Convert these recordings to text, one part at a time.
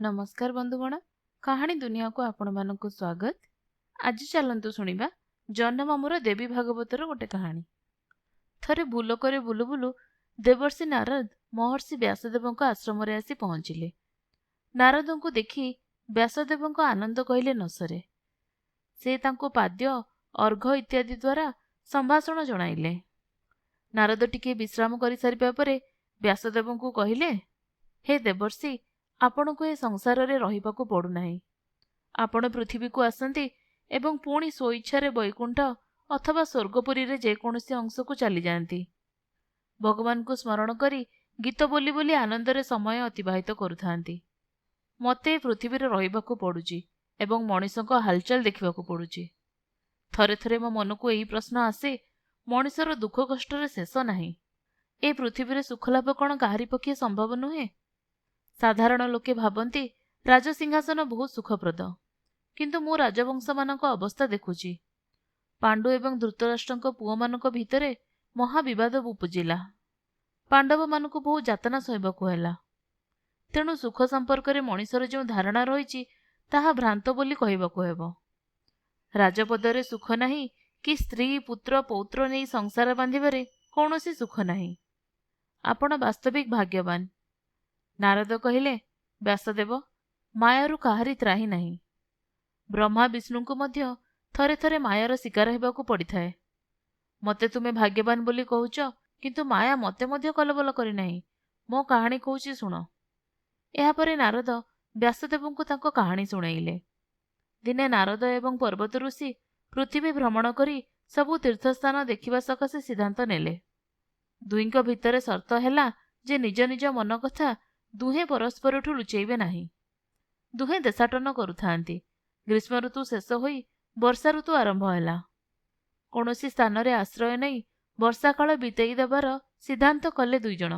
नमस्कार बंधुगण, कहानी दुनिया को आपण मानक स्वागत। आज चलतु शुणा जन्ममामुर देवी भागवतर गोटे कहानी। थरे भूलोकरे बुलु बुलु देवर्षि नारद महर्षि व्यासदेव आश्रम आसी पहुंचिले। नारद को देखि व्यासदेव आनंद कहले न सरे। से तांको पाद्य अर्घ इत्यादि द्वारा संभाषण जणाइले। नारद टिके विश्राम कर सारिबा परे व्यासदेव को कहले, हे देवर्षि, आपण को ए संसार रे रहिबाकू पड़ू नाही। आपण पृथ्वी को आसंती एवं पुणी स्वइच्छा वैकुंठ अथवा स्वर्गपुरी रे जेकोसी अंश को चली जाती। भगवान को स्मरण करी गीत बोली बोली आनंद रे समय अतिबाहित करुथांती। मते पृथ्वी रे रहिबाकू पड़ुची एवं मनीषक हालचाल देखिबाकू पड़ुची। थरे थरे मो मन को यही प्रश्न आसे, मनीषर दुख कष्ट रे शेष नाही। ए पृथ्वी रे सुख लाभ कौन काहारी पक्षे संभव नुहे। साधारण लोके भाबंती राजसिंहासन बहुत सुखप्रद, किंतु मु राजवंश मानक अवस्था देखुची। पांडु एवं धृतराष्ट्रंक पुओ मानक भितरे महाविवाद उपजिला। पांडव मानक बहुत जातना सहबाकू हैला। तेणु सुख संपर्क रे मनीषर जो धारणा रही ताहा भ्रांत बोली कहबाकू हेबो। राजपदरे सुख नाही कि स्त्री पुत्र पौत्र नहीं संसार बांधिबारे कौनसी सुख नाही। आपण वास्तविक भाग्यवान। नारद कहिले, व्यासदेव, मायारू काहारी त्राही नहीं। ब्रह्मा विष्णु को मध्य थरे थरे मायार शिकार हेबाकू पड़िथाए। मते तुमे भाग्यवान बोली कहूच, किंतु माया मते मध्य कलबल करि नाही। मो कहानी कहूची सुण। एहापरे नारद व्यासदेव को तांको कहानी सुणाइले। दिने नारद एवं पर्वत ऋषि पृथ्वी भ्रमण करी सबु तीर्थस्थान देखिबा सकाशे सिद्धांत नेले। दुईंक भितरे शर्त हैला जे निज निज मन कथा दुहे परस्परठू लुचेइबे नाही। दुहे देशाटन करुथांती। ग्रीष्म ऋतु शेष होई वर्षा ऋतु आरंभ हैला। कौनसी स्थान रे आश्रय नहीं वर्षा काल बितेई देबार सिद्धांत कले दुई जण।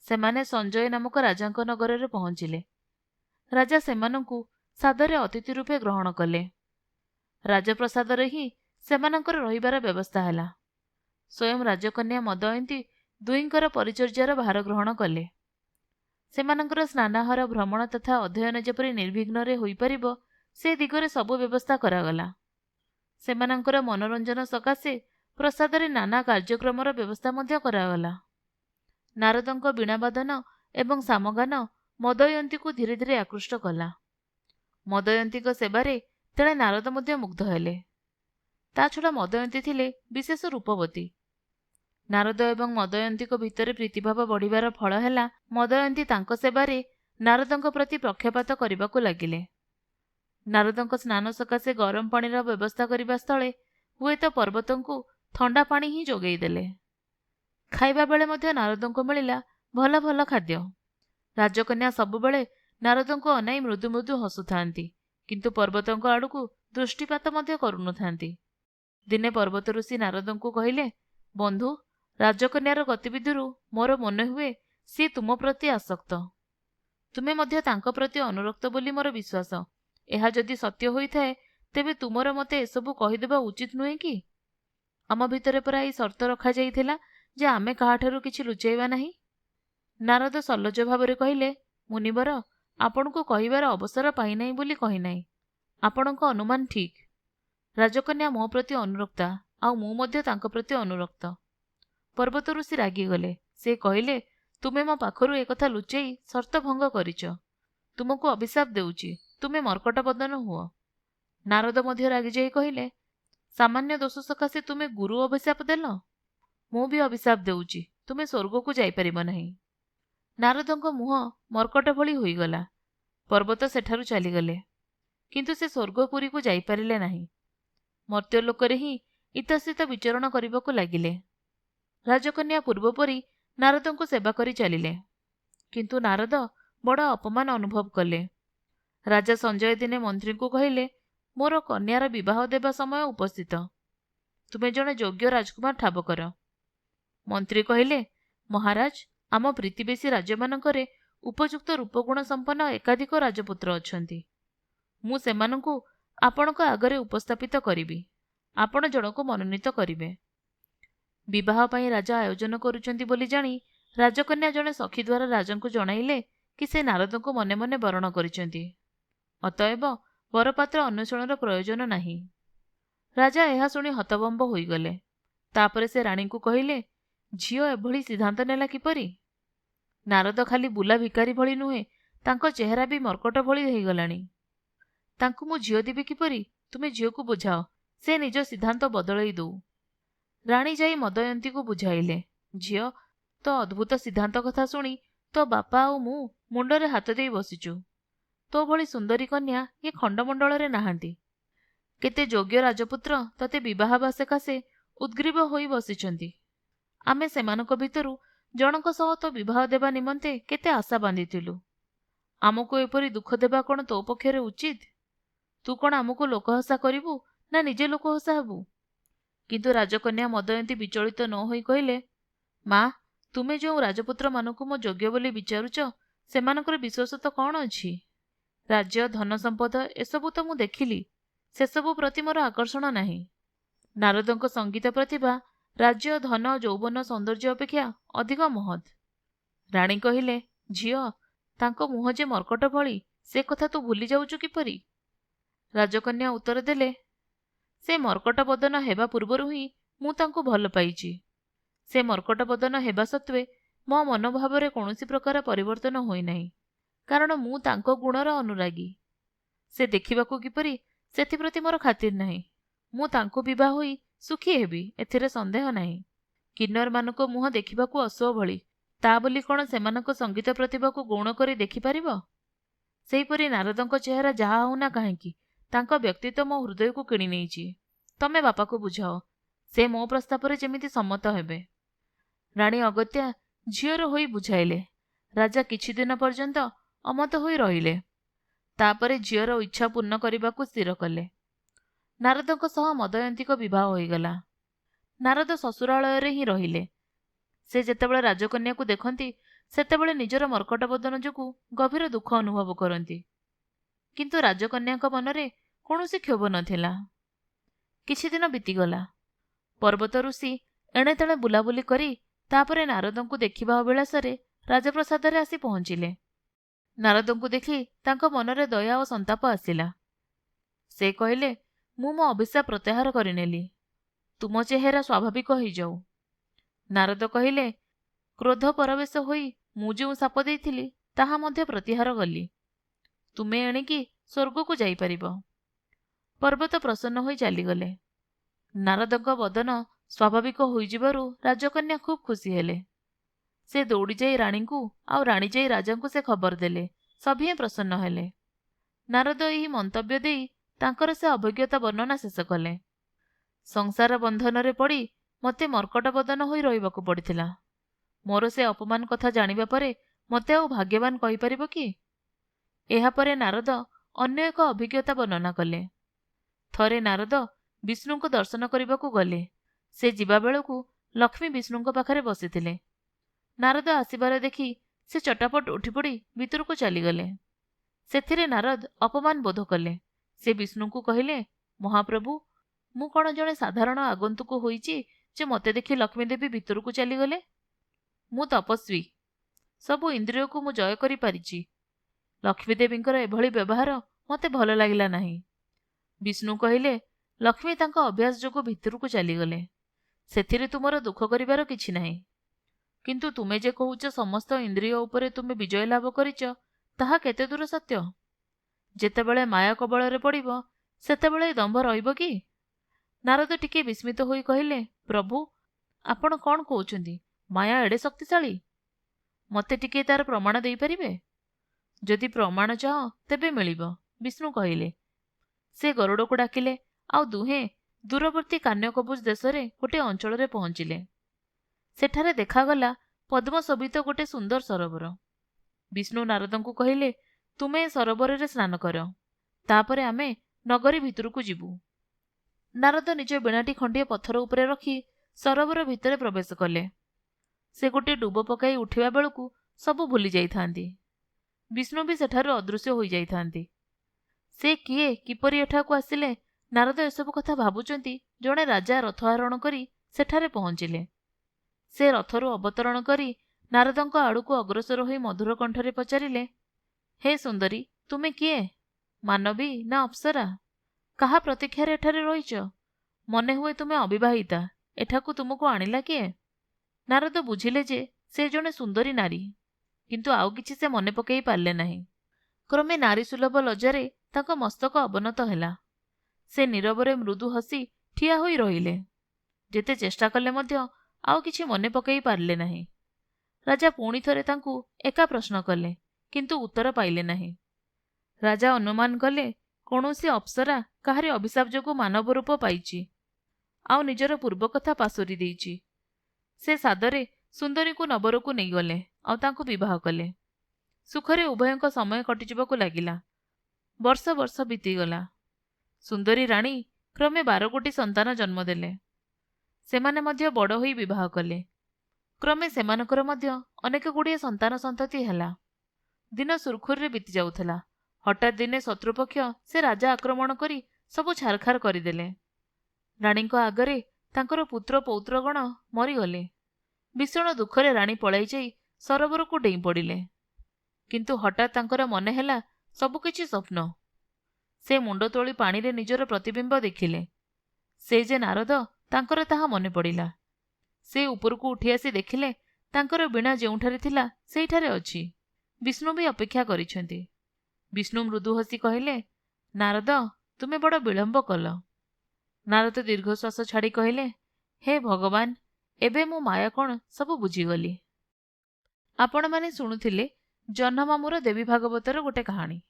सेमाने संजय नामक राजांक नगर रे पहुंचिले। राजा सेमानंकु सादरे अतिथि रूपे ग्रहण कले। राजप्रसाद रे ही सेमानंकर रहिबार व्यवस्था हैला। स्वयं राजकन्या मदयंती दुईंकर परिचर्यार भार ग्रहण कले। सेमानंकर स्नानाहार भ्रमण तथा अध्ययन जेपरि निर्विघ्न रे होई परिबो से दिगरे सबु व्यवस्था करागला। सेमानंकर मनोरंजन सकाशे प्रसाद रे नाना कार्यक्रमर व्यवस्था मध्य करागला। नारदंक वीणावादन एवं सामगान मदयंती को धीरे धीरे आकृष्ट कला। मदयंती को सेवारे तेणे नारद मध्य मुग्ध हेले। ता छड़ा मदयंती थिले विशेष रूपवती। नारद एवं मदयंती को भितरे प्रीतिभाव बढ़िबार फल हैला मदयंती तांको सेवारे नारदंक प्रति पक्षपात करिबाकू लागिले। नारदंक स्नान सकाशे गरम पानीर व्यवस्था करिबा स्थले हुएत पर्वतंकु ठंडा पानी ही जोगेई देले। खाइबा बेले मध्य नारदंको मिलिला भल भल खाद्य। राजकन्या सबुबेले नारदंको अनाई मृदु मृदु हसुथांती, किंतु पर्वतंको आड़कू दृष्टिपात मध्य करुनथांती। दिने पर्वत ऋषि नारदंको कहिले, बंधु, राजकन्यार गतिविधिरू मोर मन हुए सी तुम प्रति आसक्त। तुमे मध्य तांको प्रति अनुरक्त बोली मोर विश्वास। एहा जदि सत्य होइथाए तेबे तुमर मते एसबु कहिदेबा उचित नुहे कि? आम भितरे परा एई शर्त रखा जाइथिला जे आमे काहाठारू किछि लुचेइबा नाही। नारद सल्लज भावरे कहिले, मुनिवर, आपणको कहिबार अवसर पाई नाही बोली कहि नाही। आपणको अनुमान ठीक। राजकन्या मो प्रति अनुरक्ता आउ मु मध्य तांको प्रति अनुरक्त। पर्वत ऋषि रागिगले। से कहिले, तुमे मो पाखरु ए कथा लुचेई शर्त भंग करिच। तुमको अभिशाप देउची, तुमे मर्कट बदन हुओ। नारद मध्य रागी जाई कहिले, सामान्य दोष सकाशे तुमे गुरु अभिशाप देल। मु भी अभिशाप देउची, तुमे स्वर्ग को जाई परिबो नाही। नारदंको मुह मर्कट भली होईगला। पर्वत सेठारु चलीगले, किंतु से स्वर्गपुरी को जाई परिले नाही। मर्त्यलोकरे ही इतस्थित विचरण करिबाकू लागिले। राजकन्या पूर्वपरी नारदंको सेवा करी चलिले, किंतु नारद बड़ अपमान अनुभव कले। राजा संजय दिने मंत्री को कहिले, मोर कन्यार विवाह देवा समय उपस्थित। तुमे जणे योग्य राजकुमार ठाब कर। मंत्री कहिले, महाराज, आम प्रीतिवेशी राज्यमानंकरे उपयुक्त रूपगुण संपन्न एकाधिक राजपुत्र अछंती। मु सेमानंकु आपणक आगरे उपस्थापित करिबि। आपण जणको मनोनीत करिबे। विवाह पाई राजा आयोजन करुचंती बोली जानी राजकन्या जणे सखी द्वारा राजांकु जणाइले କି ସେ ନାରଦଙ୍କୁ ମନେ ମନେ ବରଣ କରିଛନ୍ତି। ଅତଏବ ବରପାତ୍ର ଅନ୍ୱେଷଣର ପ୍ରୟୋଜନ ନାହିଁ। ରାଜା ଏହା ଶୁଣି ହତବମ୍ବ ହୋଇଗଲେ। ତାପରେ ସେ ରାଣୀଙ୍କୁ କହିଲେ, ଝିଅ ଏଭଳି ସିଦ୍ଧାନ୍ତ ନେଲା କିପରି? ନାରଦ ଖାଲି ବୁଲା ଭିକାରୀ ଭଳି ନୁହେଁ, ତାଙ୍କ ଚେହେରା ବି ମର୍କଟ ଭଳି ହେଇଗଲାଣି। ତାଙ୍କୁ ମୁଁ ଝିଅ ଦେବି କିପରି? ତୁମେ ଝିଅକୁ ବୁଝାଅ, ସେ ନିଜ ସିଦ୍ଧାନ୍ତ ବଦଳେଇ ଦଉ। ରାଣୀ ଯାଇ ମଦୟନ୍ତୀକୁ ବୁଝାଇଲେ, ଝିଅ, ତୋ ଅଦ୍ଭୁତ ସିଦ୍ଧାନ୍ତ କଥା ଶୁଣି ତୋ ବାପା ଆଉ ମୁଁ ମୁଣ୍ଡରେ ହାତ ଦେଇ ବସିଛୁ। ତୋ ଭଳି ସୁନ୍ଦରୀ କନ୍ୟା ଏ ଖଣ୍ଡମଣ୍ଡଳରେ ନାହାନ୍ତି। କେତେ ଯୋଗ୍ୟ ରାଜପୁତ୍ର ତତେ ବିବାହ ହେବା ସକାଶେ ଉଦ୍ଗ୍ରୀବ ହୋଇ ବସିଛନ୍ତି। ଆମେ ସେମାନଙ୍କ ଭିତରୁ ଜଣଙ୍କ ସହ ତୋ ବିବାହ ଦେବା ନିମନ୍ତେ କେତେ ଆଶା ବାନ୍ଧିଥିଲୁ। ଆମକୁ ଏପରି ଦୁଃଖ ଦେବା କ'ଣ ତୋ ପକ୍ଷରେ ଉଚିତ? ତୁ କ'ଣ ଆମକୁ ଲୋକହସା କରିବୁ ନା ନିଜେ ଲୋକହସା ହେବୁ? କିନ୍ତୁ ରାଜକନ୍ୟା ମଦୟନ୍ତୀ ବିଚଳିତ ନ ହୋଇ କହିଲେ, ମା, ତୁମେ ଯେଉଁ ରାଜପୁତ୍ରମାନଙ୍କୁ ମୋ ଯୋଗ୍ୟ ବୋଲି ବିଚାରୁଛ, ସେମାନଙ୍କର ବିଶେଷତ୍ୱ କ'ଣ ଅଛି? ରାଜ୍ୟ, ଧନ ସମ୍ପଦ ଏସବୁ ତ ମୁଁ ଦେଖିଲି, ସେସବୁ ପ୍ରତି ମୋର ଆକର୍ଷଣ ନାହିଁ। ନାରଦଙ୍କ ସଙ୍ଗୀତ ପ୍ରତିଭା ରାଜ୍ୟ, ଧନ, ଯୌବନ, ସୌନ୍ଦର୍ଯ୍ୟ ଅପେକ୍ଷା ଅଧିକ ମହତ୍। ରାଣୀ କହିଲେ, ଝିଅ, ତାଙ୍କ ମୁହଁ ଯେ ମର୍କଟ ଭଳି, ସେ କଥା ତୁ ଭୁଲି ଯାଉଛୁ କିପରି? ରାଜକନ୍ୟା ଉତ୍ତର ଦେଲେ, ସେ ମର୍କଟ ବଦନ ହେବା ପୂର୍ବରୁ ହିଁ ମୁଁ ତାଙ୍କୁ ଭଲ ପାଇଛି। ସେ ମର୍କଟ ବଦନ ହେବା ସତ୍ତ୍ୱେ ମୋ ମନୋଭାବରେ କୌଣସି ପ୍ରକାର ପରିବର୍ତ୍ତନ ହୋଇନାହିଁ, କାରଣ ମୁଁ ତାଙ୍କ ଗୁଣର ଅନୁରାଗୀ। ସେ ଦେଖିବାକୁ କିପରି, ସେଥିପ୍ରତି ମୋର ଖାତିର ନାହିଁ। ମୁଁ ତାଙ୍କୁ ବିବାହ ହୋଇ ସୁଖୀ ହେବି, ଏଥିରେ ସନ୍ଦେହ ନାହିଁ। କିନ୍ନରମାନଙ୍କ ମୁହଁ ଦେଖିବାକୁ ଅଶୁଭ ଭଳି, ତା ବୋଲି କ'ଣ ସେମାନଙ୍କ ସଙ୍ଗୀତ ପ୍ରତିଭାକୁ ଗୌଣ କରି ଦେଖିପାରିବ? ସେହିପରି ନାରଦଙ୍କ ଚେହେରା ଯାହା ହଉନା କାହିଁକି, ତାଙ୍କ ବ୍ୟକ୍ତିତ୍ୱ ମୋ ହୃଦୟକୁ କିଣି ନେଇଛି। ତମେ ବାପାକୁ ବୁଝାଅ, ସେ ମୋ ପ୍ରସ୍ତାବରେ ଯେମିତି ସମ୍ମତ ହେବେ। ରାଣୀ ଅଗତ୍ୟା ଝିଅର ହୋଇ ବୁଝାଇଲେ। ରାଜା କିଛି ଦିନ ପର୍ଯ୍ୟନ୍ତ ଅମତ ହୋଇ ରହିଲେ। ତାପରେ ଝିଅର ଇଚ୍ଛା ପୂର୍ଣ୍ଣ କରିବାକୁ ସ୍ଥିର କଲେ। ନାରଦଙ୍କ ସହ ମଦୟନ୍ତୀଙ୍କ ବିବାହ ହୋଇଗଲା। ନାରଦ ଶ୍ୱଶୁରାଳୟରେ ହିଁ ରହିଲେ। ସେ ଯେତେବେଳେ ରାଜକନ୍ୟାକୁ ଦେଖନ୍ତି, ସେତେବେଳେ ନିଜର ମର୍କଟ ବଦନ ଯୋଗୁଁ ଗଭୀର ଦୁଃଖ ଅନୁଭବ କରନ୍ତି। କିନ୍ତୁ ରାଜକନ୍ୟାଙ୍କ ମନରେ କୌଣସି କ୍ଷୋଭ ନଥିଲା। କିଛି ଦିନ ବିତିଗଲା। ପର୍ବତ ଋଷି ଏଣେ ତେଣେ ବୁଲାବୁଲି କରି ତାପରେ ନାରଦଙ୍କୁ ଦେଖିବା ଅଭିଳାଷରେ ରାଜପ୍ରସାଦରେ ଆସି ପହଞ୍ଚିଲେ। ନାରଦଙ୍କୁ ଦେଖି ତାଙ୍କ ମନରେ ଦୟା ଓ ସନ୍ତାପ ଆସିଲା। ସେ କହିଲେ, ମୁଁ ମୋ ଅଭିଶାପ ପ୍ରତ୍ୟାହାର କରିନେଲି। ତୁମ ଚେହେରା ସ୍ୱାଭାବିକ ହେଇଯାଉ। ନାରଦ କହିଲେ, କ୍ରୋଧ ପରବେଶ ହୋଇ ମୁଁ ଯେଉଁ ଶାପ ଦେଇଥିଲି, ତାହା ମଧ୍ୟ ପ୍ରତ୍ୟାହାର କଲି। ତୁମେ ଏଣିକି ସ୍ୱର୍ଗକୁ ଯାଇପାରିବ। ପର୍ବତ ପ୍ରସନ୍ନ ହୋଇ ଚାଲିଗଲେ। ନାରଦଙ୍କ ବଦନ ସ୍ୱାଭାବିକ ହୋଇଯିବାରୁ ରାଜକନ୍ୟା ଖୁବ୍ ଖୁସି ହେଲେ। ସେ ଦୌଡ଼ି ଯାଇ ରାଣୀଙ୍କୁ ଆଉ ରାଣୀ ଯାଇ ରାଜାଙ୍କୁ ସେ ଖବର ଦେଲେ। ସଭିଏଁ ପ୍ରସନ୍ନ ହେଲେ। ନାରଦ ଏହି ମନ୍ତବ୍ୟ ଦେଇ ତାଙ୍କର ସେ ଅଭିଜ୍ଞତା ବର୍ଣ୍ଣନା ଶେଷ କଲେ। ସଂସାର ବନ୍ଧନରେ ପଡ଼ି ମୋତେ ମର୍କଟ ବଦନ ହୋଇ ରହିବାକୁ ପଡ଼ିଥିଲା। ମୋର ସେ ଅପମାନ କଥା ଜାଣିବା ପରେ ମୋତେ ଆଉ ଭାଗ୍ୟବାନ କହିପାରିବ କି? ଏହାପରେ ନାରଦ ଅନ୍ୟ ଏକ ଅଭିଜ୍ଞତା ବର୍ଣ୍ଣନା କଲେ। ଥରେ ନାରଦ ବିଷ୍ଣୁଙ୍କୁ ଦର୍ଶନ କରିବାକୁ ଗଲେ। ସେ ଯିବାବେଳକୁ ଲକ୍ଷ୍ମୀ ବିଷ୍ଣୁଙ୍କ ପାଖରେ ବସିଥିଲେ। ନାରଦ ଆସିବାର ଦେଖି ସେ ଚଟାପଟ ଉଠିପଡ଼ି ଭିତରକୁ ଚାଲିଗଲେ। ସେଥିରେ ନାରଦ ଅପମାନ ବୋଧ କଲେ। ସେ ବିଷ୍ଣୁଙ୍କୁ କହିଲେ, ମହାପ୍ରଭୁ, ମୁଁ କ'ଣ ଜଣେ ସାଧାରଣ ଆଗନ୍ତୁକ ହୋଇଛି ଯେ ମୋତେ ଦେଖି ଲକ୍ଷ୍ମୀଦେବୀ ଭିତରକୁ ଚାଲିଗଲେ? ମୁଁ ତପସ୍ୱୀ, ସବୁ ଇନ୍ଦ୍ରିୟକୁ ମୁଁ ଜୟ କରିପାରିଛି। ଲକ୍ଷ୍ମୀଦେବୀଙ୍କର ଏଭଳି ବ୍ୟବହାର ମୋତେ ଭଲ ଲାଗିଲା ନାହିଁ। ବିଷ୍ଣୁ କହିଲେ, ଲକ୍ଷ୍ମୀ ତାଙ୍କ ଅଭ୍ୟାସ ଯୋଗୁଁ ଭିତରକୁ ଚାଲିଗଲେ। ସେଥିରେ ତୁମର ଦୁଃଖ କରିବାର କିଛି ନାହିଁ। କିନ୍ତୁ ତୁମେ ଯେ କହୁଛ ସମସ୍ତ ଇନ୍ଦ୍ରିୟ ଉପରେ ତୁମେ ବିଜୟ ଲାଭ କରିଛ, ତାହା କେତେ ଦୂର ସତ୍ୟ? ଯେତେବେଳେ ମାୟା କବଳରେ ପଡ଼ିବ, ସେତେବେଳେ ଦମ୍ଭ ରହିବ କି? ନାରଦ ଟିକିଏ ବିସ୍ମିତ ହୋଇ କହିଲେ, ପ୍ରଭୁ, ଆପଣ କ'ଣ କହୁଛନ୍ତି? ମାୟା ଏଡ଼େ ଶକ୍ତିଶାଳୀ? ମୋତେ ଟିକିଏ ତାର ପ୍ରମାଣ ଦେଇପାରିବେ? ଯଦି ପ୍ରମାଣ ଚାହଁ ତେବେ ମିଳିବ, ବିଷ୍ଣୁ କହିଲେ। ସେ ଗରୁଡ଼କୁ ଡାକିଲେ, ଆଉ ଦୁହେଁ ଦୂରବର୍ତ୍ତୀ କାନ୍ୟକବୁଜ ଦେଶରେ ଗୋଟିଏ ଅଞ୍ଚଳରେ ପହଞ୍ଚିଲେ। ସେଠାରେ ଦେଖାଗଲା ପଦ୍ମଶୋଭିତ ଗୋଟିଏ ସୁନ୍ଦର ସରୋବର। ବିଷ୍ଣୁ ନାରଦଙ୍କୁ କହିଲେ, ତୁମେ ଏ ସରୋବରରେ ସ୍ନାନ କର, ତାପରେ ଆମେ ନଗରୀ ଭିତରକୁ ଯିବୁ। ନାରଦ ନିଜ ବୀଣାଟି ଖଣ୍ଡିଏ ପଥର ଉପରେ ରଖି ସରୋବର ଭିତରେ ପ୍ରବେଶ କଲେ। ସେ ଗୋଟିଏ ଡୁବ ପକାଇ ଉଠିବା ବେଳକୁ ସବୁ ଭୁଲି ଯାଇଥାନ୍ତି। ବିଷ୍ଣୁ ବି ସେଠାରୁ ଅଦୃଶ୍ୟ ହୋଇଯାଇଥାନ୍ତି। ସେ କିଏ, କିପରି ଏଠାକୁ ଆସିଲେ? ନାରଦ ଏସବୁ କଥା ଭାବୁଛନ୍ତି, ଜଣେ ରାଜା ରଥ ଆରୋହଣ କରି ସେଠାରେ ପହଞ୍ଚିଲେ। ସେ ରଥରୁ ଅବତରଣ କରି ନାରଦଙ୍କ ଆଡ଼କୁ ଅଗ୍ରସର ହୋଇ ମଧୁର କଣ୍ଠରେ ପଚାରିଲେ, ହେ ସୁନ୍ଦରୀ, ତୁମେ କିଏ? ମାନବୀ ନା ଅପ୍ସରା? କାହା ପ୍ରତୀକ୍ଷାରେ ଏଠାରେ ରହିଛ? ମନେ ହୁଏ ତୁମେ ଅବିବାହିତା। ଏଠାକୁ ତୁମକୁ ଆଣିଲା କିଏ? ନାରଦ ବୁଝିଲେ ଯେ ସେ ଜଣେ ସୁନ୍ଦରୀ ନାରୀ, କିନ୍ତୁ ଆଉ କିଛି ସେ ମନେ ପକାଇ ପାରିଲେ ନାହିଁ। କ୍ରମେ ନାରୀ ସୁଲଭ ଲଜ୍ଜାରେ ତାଙ୍କ ମସ୍ତକ ଅବନତ ହେଲା। ସେ ନୀରବରେ ମୃଦୁ ହସି ଠିଆ ହୋଇ ରହିଲେ। ଯେତେ ଚେଷ୍ଟା କଲେ ମଧ୍ୟ ଆଉ କିଛି ମନେ ପକାଇ ପାରିଲେ ନାହିଁ। ରାଜା ପୁଣି ଥରେ ତାଙ୍କୁ ଏକା ପ୍ରଶ୍ନ କଲେ, କିନ୍ତୁ ଉତ୍ତର ପାଇଲେ ନାହିଁ। ରାଜା ଅନୁମାନ କଲେ କୌଣସି ଅପ୍ସରା କାହାରି ଅଭିଶାପ ଯୋଗୁଁ ମାନବ ରୂପ ପାଇଛି, ଆଉ ନିଜର ପୂର୍ବ କଥା ପାସୋରି ଦେଇଛି। ସେ ସାଦରେ ସୁନ୍ଦରୀକୁ ନବରକୁ ନେଇଗଲେ ଆଉ ତାଙ୍କୁ ବିବାହ କଲେ। ସୁଖରେ ଉଭୟଙ୍କ ସମୟ କଟିଯିବାକୁ ଲାଗିଲା। ବର୍ଷ ବର୍ଷ ବିତିଗଲା। ସୁନ୍ଦରୀ ରାଣୀ କ୍ରମେ 12ଗୋଟି ସନ୍ତାନ ଜନ୍ମ ଦେଲେ। ସେମାନେ ମଧ୍ୟ ବଡ଼ ହୋଇ ବିବାହ କଲେ। କ୍ରମେ ସେମାନଙ୍କର ମଧ୍ୟ ଅନେକ ଗୁଡ଼ିଏ ସନ୍ତାନ ସନ୍ତତି ହେଲା। ଦିନ ସୁରୁଖୁରୁରେ ବିତି ଯାଉଥିଲା। ହଠାତ୍ ଦିନେ ଶତ୍ରୁପକ୍ଷ ସେ ରାଜା ଆକ୍ରମଣ କରି ସବୁ ଛାରଖାର କରିଦେଲେ। ରାଣୀଙ୍କ ଆଗରେ ତାଙ୍କର ପୁତ୍ର ପୌତ୍ରଗଣ ମରିଗଲେ। ଭୀଷଣ ଦୁଃଖରେ ରାଣୀ ପଳାଇ ଯାଇ ସରୋବରକୁ ଡେଇଁ ପଡ଼ିଲେ। କିନ୍ତୁ ହଠାତ୍ ତାଙ୍କର ମନେ ହେଲା ସବୁକିଛି ସ୍ୱପ୍ନ। ସେ ମୁଣ୍ଡ ତୋଳି ପାଣିରେ ନିଜର ପ୍ରତିବିମ୍ବ ଦେଖିଲେ। ସେ ଯେ ନାରଦ, ତାଙ୍କର ତାହା ମନେ ପଡ଼ିଲା। ସେ ଉପରକୁ ଉଠି ଆସି ଦେଖିଲେ ତାଙ୍କର ବୀଣା ଯେଉଁଠାରେ ଥିଲା ସେଇଠାରେ ଅଛି। ବିଷ୍ଣୁ ବି ଅପେକ୍ଷା କରିଛନ୍ତି। ବିଷ୍ଣୁ ମୃଦୁ ହସି କହିଲେ, ନାରଦ, ତୁମେ ବଡ଼ ବିଳମ୍ବ କଲ। ନାରଦ ଦୀର୍ଘଶ୍ୱାସ ଛାଡ଼ି କହିଲେ, ହେ ଭଗବାନ, ଏବେ ମୁଁ ମାୟା କ'ଣ ସବୁ ବୁଝିଗଲି। ଆପଣମାନେ ଶୁଣୁଥିଲେ ଜହ୍ନମାମୁଁର ଦେବୀ ଭାଗବତର ଗୋଟେ କାହାଣୀ।